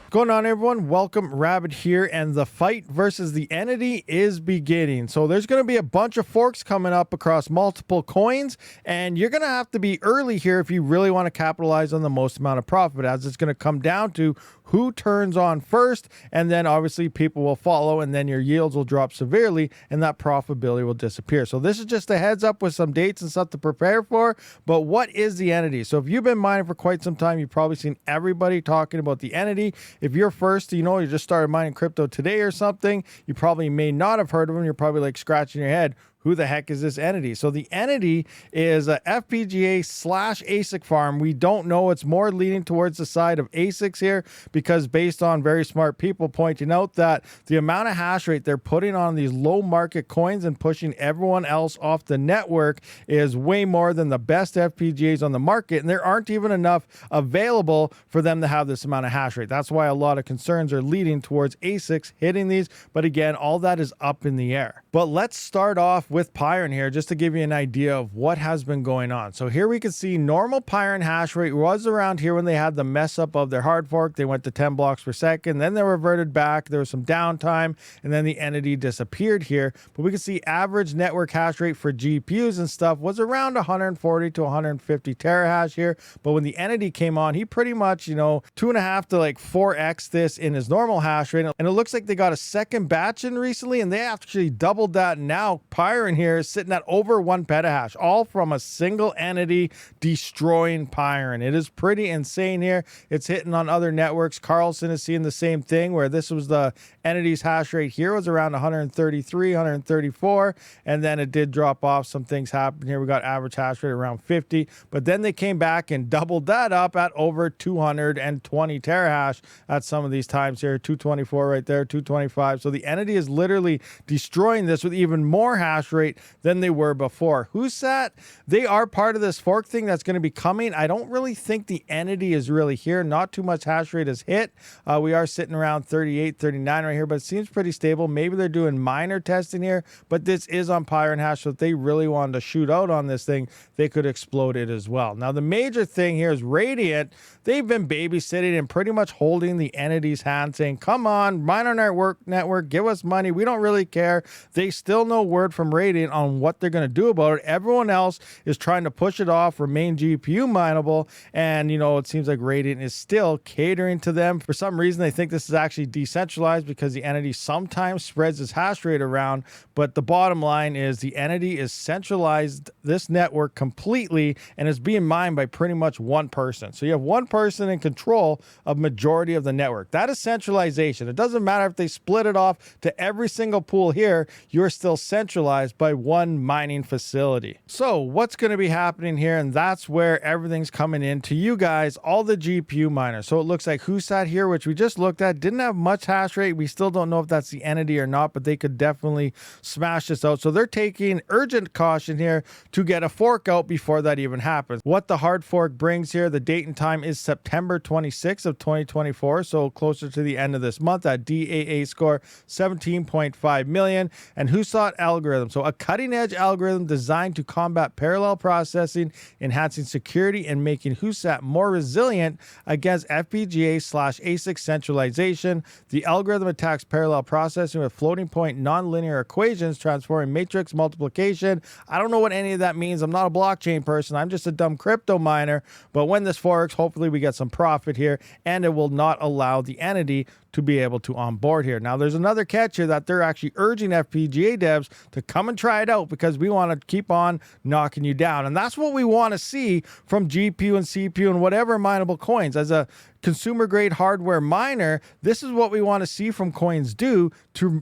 What's going on, everyone? Welcome, Rabid here, and the fight versus the entity is beginning. So there's going to be a bunch of forks coming up across multiple coins, and you're going to have to be early here if you really want to capitalize on the most amount of profit, as it's going to come down to who turns on first, and then obviously people will follow, and then your yields will drop severely, and that profitability will disappear. So this is just a heads up with some dates and stuff to prepare for. But what is the entity? So if you've been mining for quite some time, you've probably seen everybody talking about the entity. If you're first, you just started mining crypto today or something, you probably may not have heard of them. You're probably like scratching your head. Who the heck is this entity? So the entity is a FPGA / ASIC farm. We don't know. It's more leaning towards the side of ASICs here, because based on very smart people pointing out that the amount of hash rate they're putting on these low market coins and pushing everyone else off the network is way more than the best FPGAs on the market. And there aren't even enough available for them to have this amount of hash rate. That's why a lot of concerns are leading towards ASICs hitting these. But again, all that is up in the air. But let's start off with Pyron here, just to give you an idea of what has been going on. So here we can see normal Pyron hash rate was around here when they had the mess up of their hard fork. They went to 10 blocks per second, then they reverted back. There was some downtime, and then the entity disappeared here. But we can see average network hash rate for GPUs and stuff was around 140 to 150 terahash here. But when the entity came on, he pretty much, 2.5 to like 4x this in his normal hash rate. And it looks like they got a second batch in recently, and they actually doubled that. Now Pyron here is sitting at over 1 petahash, all from a single entity destroying Pyron. It is pretty insane here. It's hitting on other networks. Carlson is seeing the same thing, where this was the entity's hash rate here was around 133, 134, and then it did drop off. Some things happened here. We got average hash rate around 50, but then they came back and doubled that up at over 220 terahash at some of these times here. 224 right there, 225. So the entity is literally destroying this with even more hash rate than they were before. Whosat, they are part of this fork thing that's going to be coming. I don't really think the entity is really here. Not too much hash rate is hit. We are sitting around 38, 39 right here, but it seems pretty stable. Maybe they're doing minor testing here, but this is on Pyron hash, so if they really wanted to shoot out on this thing, they could explode it as well. Now, the major thing here is Radiant. They've been babysitting and pretty much holding the entity's hand, saying, come on, mine on our network, give us money. We don't really care. They still no word from Radiant on what they're going to do about it. Everyone else is trying to push it off, remain GPU mineable, and it seems like Radiant is still catering to them. For some reason, they think this is actually decentralized because the entity sometimes spreads its hash rate around, but the bottom line is the entity is centralized this network completely and is being mined by pretty much one person. So you have one person in control of majority of the network. That is centralization. It doesn't matter if they split it off to every single pool here, you're still centralized by one mining facility. So what's going to be happening here? And that's where everything's coming in to you guys, all the GPU miners. So it looks like Whosat here, which we just looked at, didn't have much hash rate. We still don't know if that's the entity or not, but they could definitely smash this out. So they're taking urgent caution here to get a fork out before that even happens. What the hard fork brings here, the date and time is September 26th of 2024. So closer to the end of this month. At DAA score 17.5 million. And Whosat algorithm. So a cutting edge algorithm designed to combat parallel processing, enhancing security, and making Whosat more resilient against FPGA / ASIC centralization. The algorithm attacks parallel processing with floating point nonlinear equations, transforming matrix multiplication. I don't know what any of that means. I'm not a blockchain person. I'm just a dumb crypto miner. But when this forks, hopefully we get some profit here, and it will not allow the entity to be able to onboard here. Now, there's another catch here that they're actually urging FPGA devs to come and try it out, because we want to keep on knocking you down. And that's what we want to see from GPU and CPU and whatever mineable coins. As a consumer grade hardware miner, this is what we want to see from coins do to,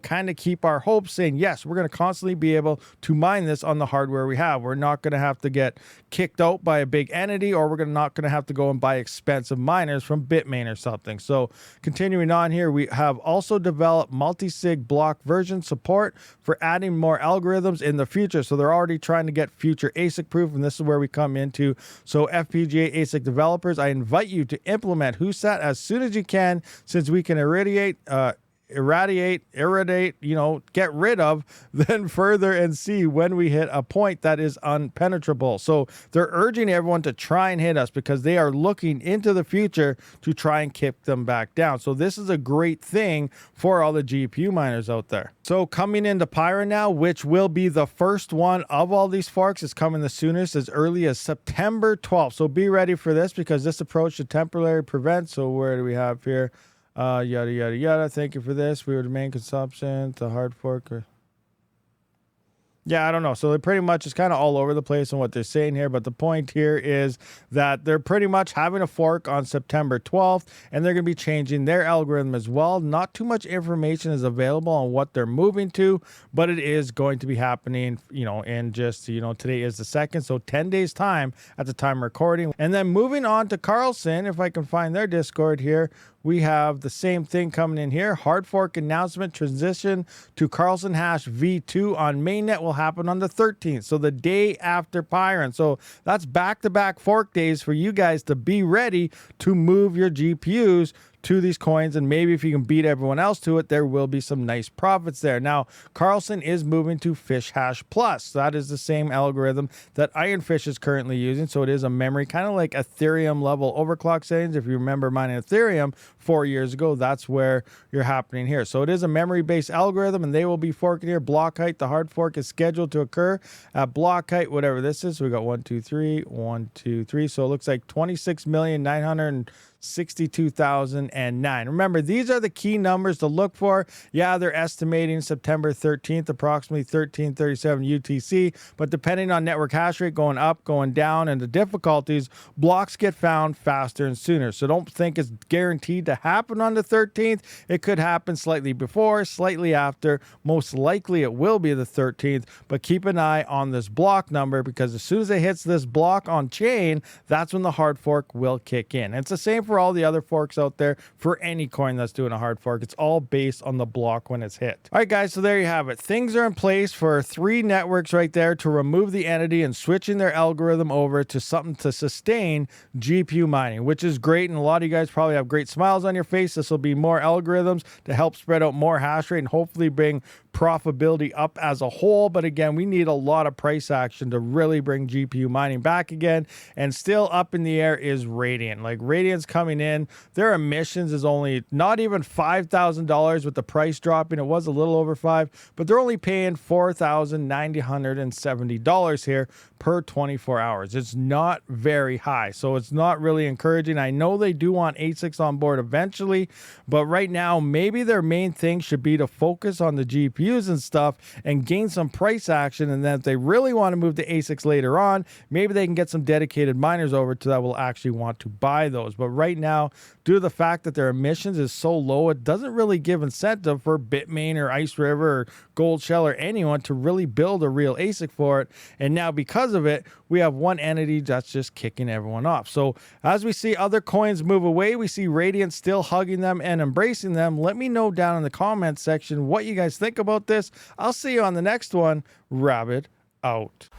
kind of keep our hopes saying, yes, we're going to constantly be able to mine this on the hardware we have. We're not going to have to get kicked out by a big entity, or we're not going to have to go and buy expensive miners from Bitmain or something. So continuing on here, we have also developed multi-sig block version support for adding more algorithms in the future. So they're already trying to get future ASIC proof, and this is where we come into. So FPGA ASIC developers, I invite you to implement Whosat as soon as you can, since we can irradiate, get rid of, then further and see when we hit a point that is unpenetrable. So they're urging everyone to try and hit us because they are looking into the future to try and kick them back down. So this is a great thing for all the GPU miners out there. So coming into Pyro now, which will be the first one of all these forks, is coming the soonest, as early as September 12th. So be ready for this because this approach should temporarily prevent. So where do we have here? Yada, yada, yada. Thank you for this. We would remain consumption to hard fork. Yeah, I don't know. So they're pretty much just kind of all over the place on what they're saying here. But the point here is that they're pretty much having a fork on September 12th, and they're going to be changing their algorithm as well. Not too much information is available on what they're moving to, but it is going to be happening, in just, today is the 2nd. So 10 days time at the time of recording. And then moving on to Carlson, if I can find their Discord here, we have the same thing coming in here. Hard fork announcement transition to Carlson hash V2 on mainnet will happen on the 13th. So the day after Pyron. So that's back-to-back fork days for you guys to be ready to move your GPUs to these coins, and maybe if you can beat everyone else to it, there will be some nice profits there. Now, Carlson is moving to Fish Hash Plus. That is the same algorithm that Ironfish is currently using, so it is a memory, kind of like Ethereum level overclock settings. If you remember mining Ethereum 4 years ago, that's where you're happening here. So it is a memory-based algorithm, and they will be forking here. Block height, the hard fork is scheduled to occur at block height, whatever this is. So we got 1, 2, 3, 1, 2, 3. So it looks like 26,962,009. Remember, these are the key numbers to look for. Yeah, they're estimating September 13th, approximately 1337 UTC, but depending on network hash rate going up, going down, and the difficulties, blocks get found faster and sooner. So don't think it's guaranteed to happen on the 13th. It could happen slightly before, slightly after. Most likely it will be the 13th, but keep an eye on this block number because as soon as it hits this block on chain, that's when the hard fork will kick in. And it's the same for all the other forks out there. For any coin that's doing a hard fork, it's all based on the block when it's hit. All right, guys, so there you have it. Things are in place for 3 networks right there to remove the entity and switching their algorithm over to something to sustain GPU mining, which is great. And a lot of you guys probably have great smiles on your face. This will be more algorithms to help spread out more hash rate and hopefully bring profitability up as a whole. But again, we need a lot of price action to really bring GPU mining back again. And still up in the air is Radiant. Like Radiant's coming in, their emissions is only not even $5,000 with the price dropping. It was a little over 5, but they're only paying $4,970 here per 24 hours. It's not very high, so it's not really encouraging. I know they do want ASICs on board eventually, but right now maybe their main thing should be to focus on the GPUs and stuff and gain some price action, and then if they really want to move to ASICs later on, maybe they can get some dedicated miners over to that will actually want to buy those. But right now, due to the fact that their emissions is so low, it doesn't really give incentive for Bitmain or Ice River or Gold Shell or anyone to really build a real ASIC for it. And now because of it, we have one entity that's just kicking everyone off. So as we see other coins move away, we see Radiant still hugging them and embracing them. Let me know down in the comments section what you guys think about this. I'll see you on the next one. Rabid out.